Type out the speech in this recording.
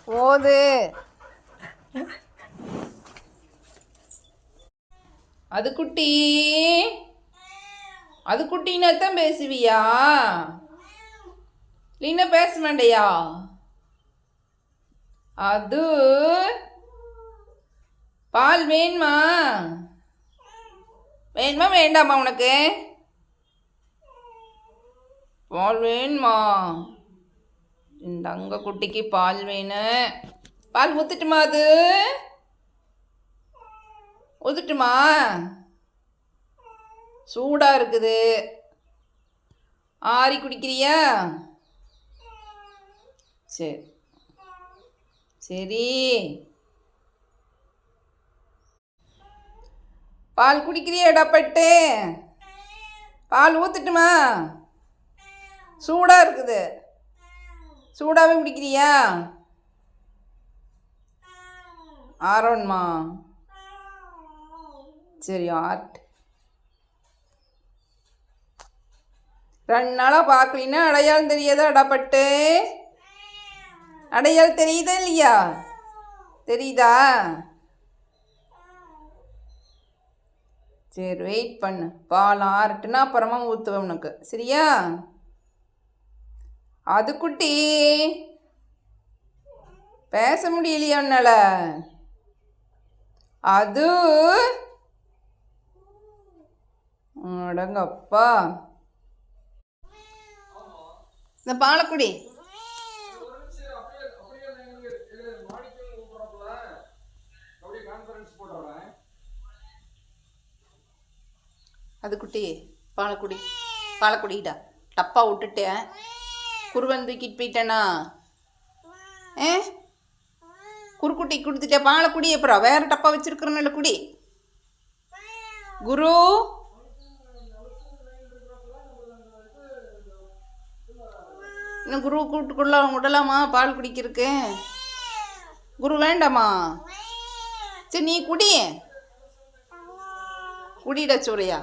போது அது குட்டி அது குட்டின்னா தான் பேசுவியா? இல்லைன்னா பேச மாட்டியா? அது பால் வேணுமா? வேணுமா வேண்டாமா? உனக்கு பால் வேணுமா? இந்த அங்க குட்டிக்கு பால் வேணும். பால் ஊத்துட்டுமா? அது ஊத்துட்டுமா? சூடா இருக்குது. ஆறி குடிக்கிறியா? சரி சரி. பால் குடிக்கிறியாடா பட்டு? பால் ஊத்துட்டுமா? சூடா இருக்குது. சூடாகவே குடிக்கிறியா? ஆரோன்மா சரி ஆர்ட். 2 நாளாக பார்க்கலின்னா அடையாளம் தெரியாதாடா பட்டு? அடையாளம் தெரியுதா இல்லையா? தெரியுதா? சரி வெயிட் பண்ணு. பால் ஆறட்டுன்னா அப்புறமா ஊற்றுவேன் உனக்கு. சரியா? அது குட்டி பேச முடியலையா உன்னால? அது அடங்கப்பா. இந்த பாலக்குடி அது குட்டி பாலக்குடி பாலக்குடிடா. டப்பா விட்டுட்டேன். குருவன் தூக்கிட்டு போயிட்டேனா? குறுக்குட்டி கொடுத்துட்டேன். பாலக்குடி அப்புறம் வேற டப்பா வச்சிருக்கிறனால குடி. குரு இன்னும் குரு கூட்டுக்குள்ள விடலாமா பால் குடிக்கிறதுக்கு? குரு வேண்டாமா? சரி நீ குடி. குடிடா சூறையா.